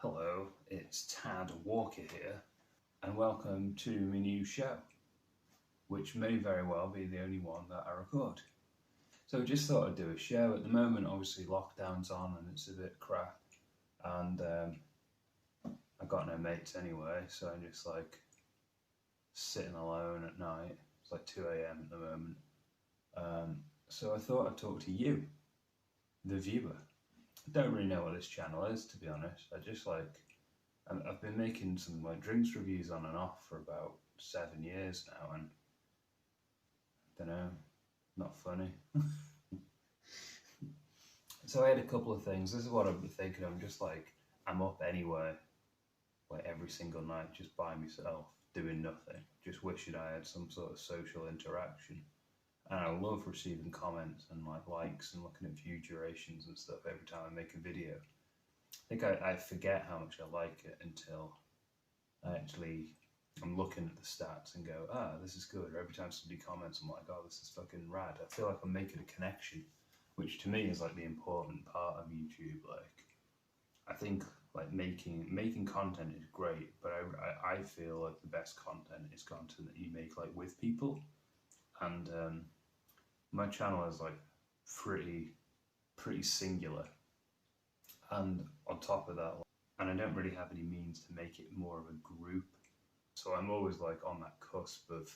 Hello, it's Tad Walker here, and welcome to my new show, which may very well be the only one that I record. So I just thought I'd do a show. At the moment, obviously lockdown's on and it's a bit crap, and I've got no mates anyway, so I'm just like sitting alone at night. It's like 2 a.m. at the moment. So I thought I'd talk to you, the viewer. I don't really know what this channel is, to be honest. I've been making some like drinks reviews on and off for about 7 years now, and I don't know, not funny. So I had a couple of things. This is what I've been thinking. I'm up anyway, like every single night, just by myself, doing nothing, just wishing I had some sort of social interaction. And I love receiving comments and like likes and looking at view durations and stuff every time I make a video. I think I forget how much I like it until I'm looking at the stats and go, this is good. Or every time somebody comments, I'm like, oh, this is fucking rad. I feel like I'm making a connection, which to me is like the important part of YouTube. Like, I think like making content is great, but I feel like the best content is content that you make like with people. And my channel is like pretty singular, and on top of that, and I don't really have any means to make it more of a group, so I'm always like on that cusp of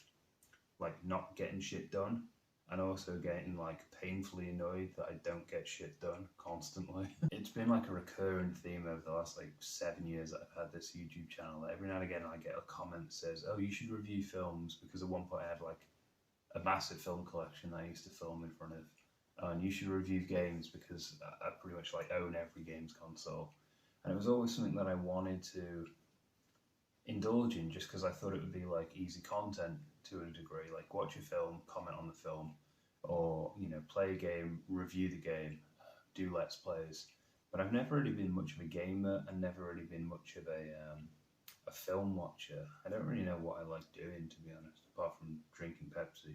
like not getting shit done and also getting like painfully annoyed that I don't get shit done constantly. It's been like a recurring theme over the last like 7 years that I've had this YouTube channel. Every now and again I get a comment that says, oh, you should review films, because at one point I had like a massive film collection that I used to film in front of, and you should review games because I pretty much like own every games console. And it was always something that I wanted to indulge in, just because I thought it would be like easy content to a degree, like watch a film, comment on the film, or play a game, review the game, do let's plays. But I've never really been much of a gamer and never really been much of a film watcher. I don't really know what I like doing, to be honest, apart from drinking Pepsi.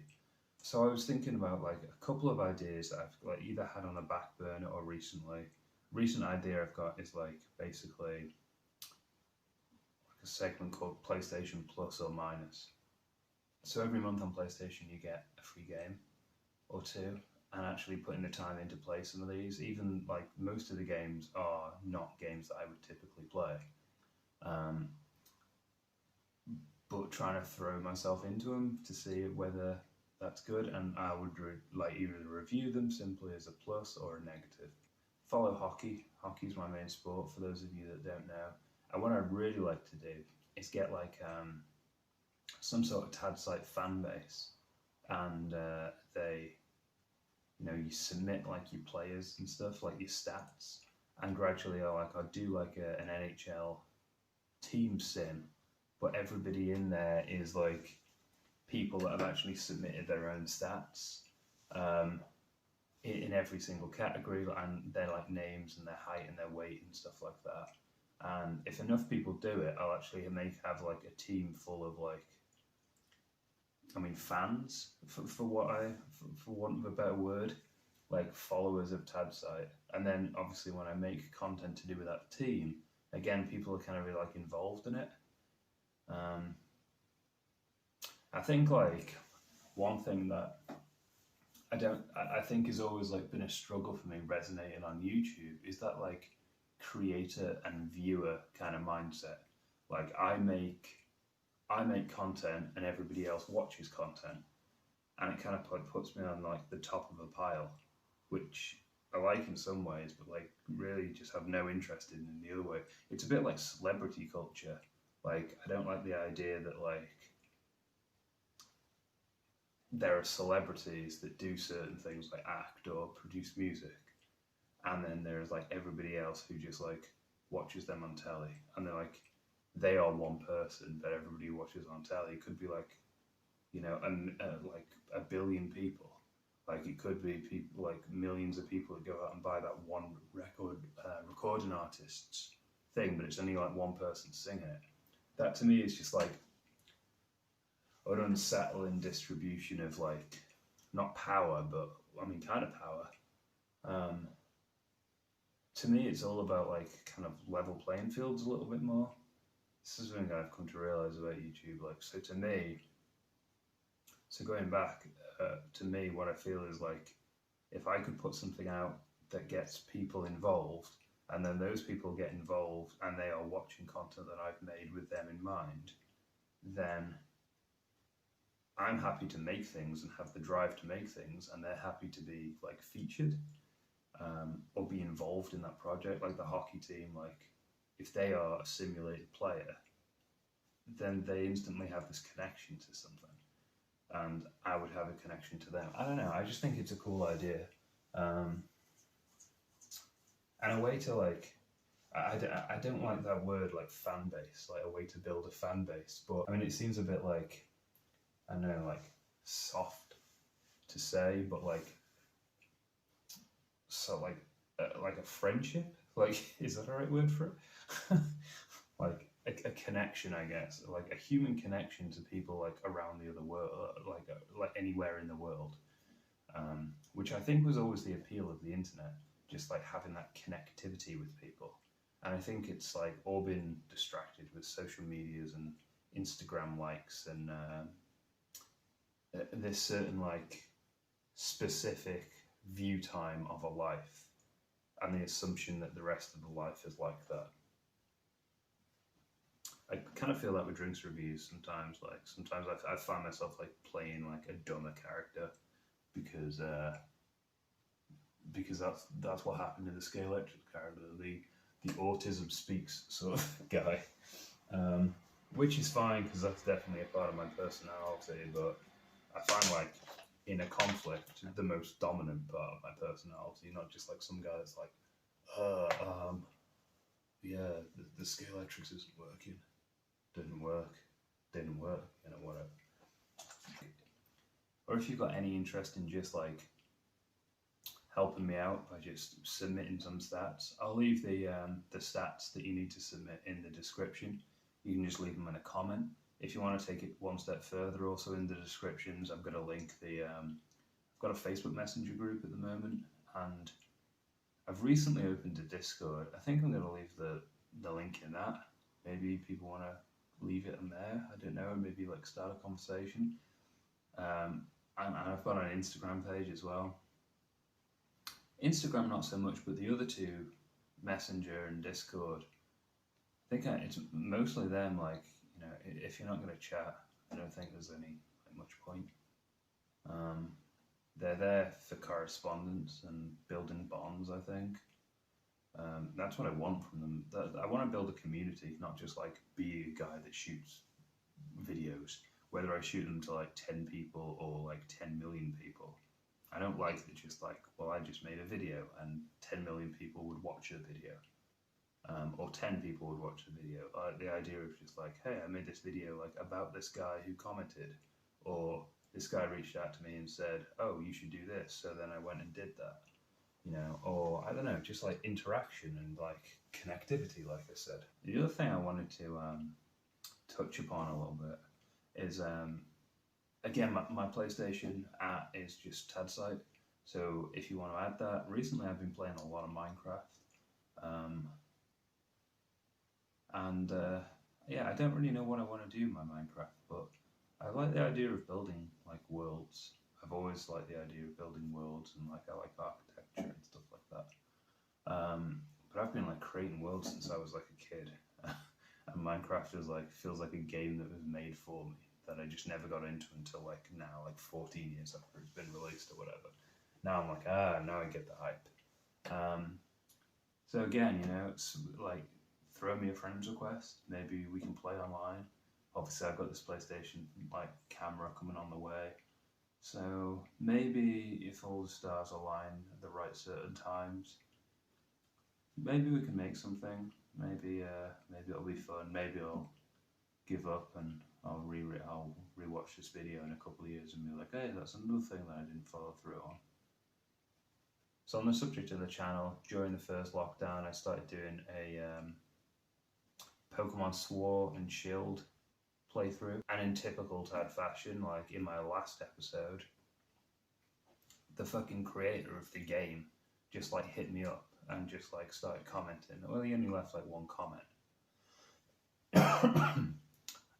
So I was thinking about like a couple of ideas that I've like either had on a back burner or recently. Recent idea I've got is like basically like a segment called PlayStation Plus or Minus. So every month on PlayStation you get a free game or two, and actually putting the time in to play some of these, even like most of the games are not games that I would typically play. But trying to throw myself into them to see whether that's good, and I would either review them simply as a plus or a negative. Follow hockey. Hockey's my main sport, for those of you that don't know. And what I'd really like to do is get like some sort of Tad site fan base, and they, you submit like your players and stuff, like your stats, and gradually I'll do like an NHL team sim, but everybody in there is like people that have actually submitted their own stats in every single category, and their like names and their height and their weight and stuff like that. And if enough people do it, I'll actually have like a team full of fans, for want of a better word, like followers of Tad site. And then obviously when I make content to do with that team, again, people are kind of like involved in it. I think like one thing that I think has always like been a struggle for me resonating on YouTube is that like creator and viewer kind of mindset. Like I make content and everybody else watches content, and it kind of puts me on like the top of a pile, which I like in some ways, but like really just have no interest in the other way. It's a bit like celebrity culture. Like I don't like the idea that like there are celebrities that do certain things like act or produce music, and then there's like everybody else who just like watches them on telly, and they're like, they are one person that everybody watches on telly. It could be like, like a billion people. Like it could be people, like millions of people that go out and buy that one recording artist's thing, but it's only like one person singing it. That to me is just like an unsettling distribution of like, not power, but kind of power. to me, it's all about like kind of level playing fields a little bit more. This is something I've come to realize about YouTube. Like, so to me, so going back, to me, what I feel is like, if I could put something out that gets people involved, and then those people get involved and they are watching content that I've made with them in mind, then I'm happy to make things and have the drive to make things, and they're happy to be like featured, or be involved in that project. Like the hockey team, like if they are a simulated player, then they instantly have this connection to something, and I would have a connection to them. I don't know, I just think it's a cool idea. And a way to like, I don't like that word like fan base, like a way to build a fan base, but I mean, it seems a bit like, I don't know, like soft to say, but like, so like a friendship, like, is that the right word for it? Like a connection, I guess, like a human connection to people like around the other world, like anywhere in the world, which I think was always the appeal of the internet, just like having that connectivity with people. And I think it's like all been distracted with social medias and Instagram likes and this certain like specific view time of a life, and the assumption that the rest of the life is like that. I kind of feel that with drinks reviews sometimes. Like sometimes I find myself like playing like a dumber character because that's what happened in the Scalextric character, the autism speaks sort of guy, which is fine because that's definitely a part of my personality. But I find like in a conflict, the most dominant part of my personality, not just like some guy that's like, yeah, the Scalextric isn't working. Didn't work, you know, whatever. Or if you've got any interest in just like helping me out by just submitting some stats, I'll leave the stats that you need to submit in the description. You can just leave them in a comment. If you want to take it one step further, also in the descriptions, I'm going to link I've got a Facebook Messenger group at the moment, and I've recently opened a Discord. I think I'm going to leave the link in that. Maybe people want to leave it in there, I don't know, and maybe like start a conversation. And I've got an Instagram page as well. Instagram not so much, but the other two, Messenger and Discord, I think it's mostly them. Like, you know, if you're not going to chat, I don't think there's any like, much point. They're there for correspondence and building bonds, I think. That's what I want from them. I want to build a community, not just like be a guy that shoots videos, whether I shoot them to like 10 people or like 10 million people. I don't like that just like, well, I just made a video and 10 million people would watch the video, or 10 people would watch the video. The idea of just like, hey, I made this video like about this guy who commented, or this guy reached out to me and said, oh, you should do this, so then I went and did that. You know, or I don't know, just like interaction and like connectivity, like I said. The other thing I wanted to touch upon a little bit is, again, my PlayStation is just Tadsite. So if you want to add that, recently I've been playing a lot of Minecraft. Yeah, I don't really know what I want to do in my Minecraft, but I like the idea of building like worlds. I've always liked the idea of building worlds, and like I like architecture and stuff like that. But I've been like creating worlds since I was like a kid, and Minecraft is like feels like a game that was made for me that I just never got into until like now, like 14 years after it's been released or whatever. Now I'm like, now I get the hype. So again, you know, it's like throw me a friend's request. Maybe we can play online. Obviously, I've got this PlayStation like camera coming on the way. So maybe if all the stars align at the right certain times, maybe we can make something. Maybe it'll be fun. Maybe I'll give up and I'll rewatch this video in a couple of years and be like, hey, that's another thing that I didn't follow through on. So on the subject of the channel, during the first lockdown, I started doing a Pokemon Sword and Shield playthrough, and in typical Tad fashion, like in my last episode, the fucking creator of the game just like hit me up and just like started commenting. Well, he only left like one comment.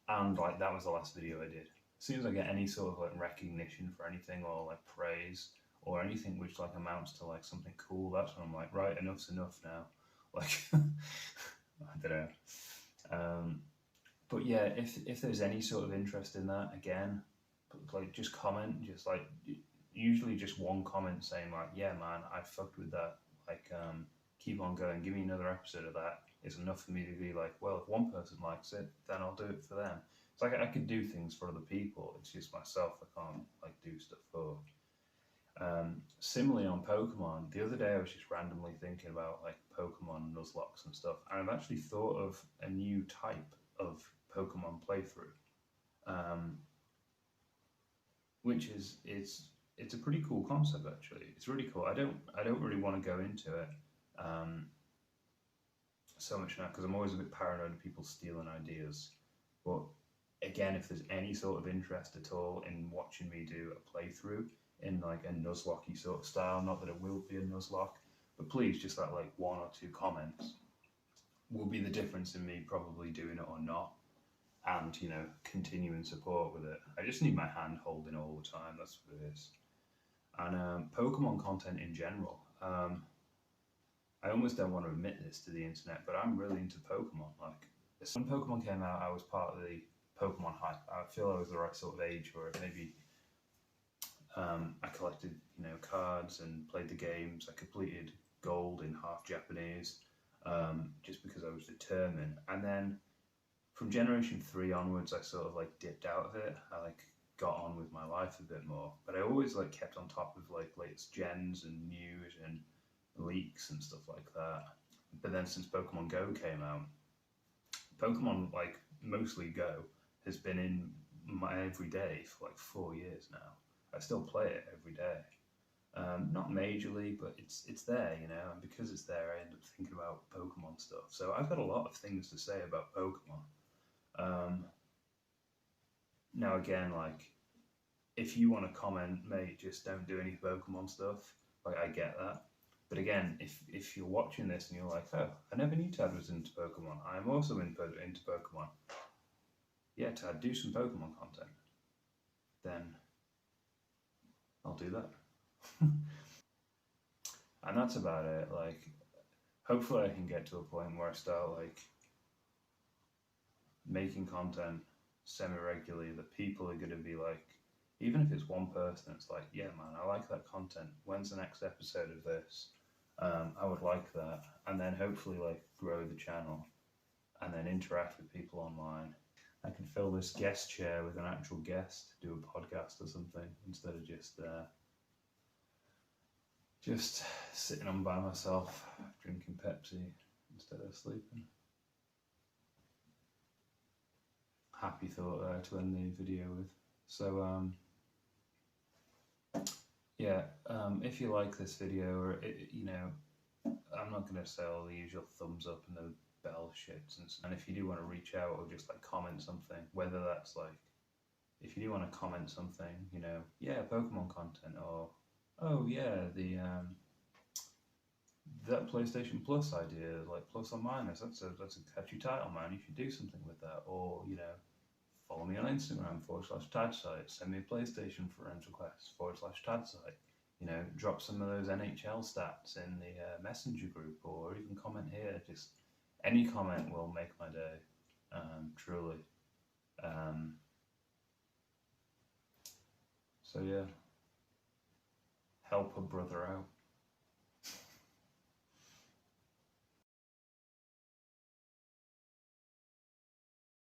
And like that was the last video I did. As soon as I get any sort of like recognition for anything, or like praise, or anything which like amounts to like something cool, that's when I'm like, right, enough's enough now. Like, I don't know. But yeah, if there's any sort of interest in that, again, like just comment, just like usually just one comment saying like, yeah, man, I fucked with that. Like, keep on going. Give me another episode of that. It's enough for me to be like, well, if one person likes it, then I'll do it for them. It's like I could do things for other people. It's just myself. I can't like do stuff for. Similarly on Pokemon, the other day I was just randomly thinking about like Pokemon Nuzlocks and stuff, and I've actually thought of a new type of Pokemon playthrough, which is it's a pretty cool concept actually. It's really cool. I don't really want to go into it so much now because I'm always a bit paranoid of people stealing ideas. But again, if there's any sort of interest at all in watching me do a playthrough in like a Nuzlocky sort of style, not that it will be a Nuzlocke, but please just that like 1 or 2 comments will be the difference in me probably doing it or not, and you know, continuing support with it. I just need my hand holding all the time. That's what it is. And Pokemon content in general. I almost don't want to admit this to the internet, but I'm really into Pokemon. Like, when Pokemon came out, I was part of the Pokemon hype. I feel I was the right sort of age where maybe I collected, you know, cards and played the games. I completed Gold in half Japanese, just because I was determined. And then from Generation 3 onwards, I sort of like dipped out of it. I like got on with my life a bit more, but I always like kept on top of like latest gens and news and leaks and stuff like that. But then since Pokemon Go came out, Pokemon like mostly Go has been in my everyday for like 4 years now. I still play it every day. Not majorly, but it's there, you know, and because it's there, I end up thinking about Pokemon stuff. So I've got a lot of things to say about Pokemon. Now again, like, if you want to comment, mate, just don't do any Pokemon stuff. Like, I get that. But again, if you're watching this and you're like, oh, I never knew Tad was into Pokemon. I'm also into Pokemon. Yeah, Tad, do some Pokemon content. Then I'll do that. And that's about it. Like, hopefully I can get to a point where I start like making content semi-regularly that people are going to be like, even if it's one person, it's like, yeah, man, I like that content. When's the next episode of this? I would like that. And then hopefully like grow the channel and then interact with people online. I can fill this guest chair with an actual guest, do a podcast or something, instead of just sitting on by myself, drinking Pepsi instead of sleeping. Happy thought there to end the video with. So, yeah, if you like this video, or, you know, I'm not going to say all the usual thumbs up and the bell shits, and if you do want to reach out or just like comment something, whether that's like, if you do want to comment something, you know, yeah, Pokemon content, or oh yeah, that PlayStation Plus idea, like plus or minus, that's a catchy title, man. You should do something with that, or you know, follow me on Instagram /TadSite, send me a PlayStation friends request /TadSite. You know, drop some of those NHL stats in the messenger group, or even comment here. Just any comment will make my day, truly. So yeah, help a brother out.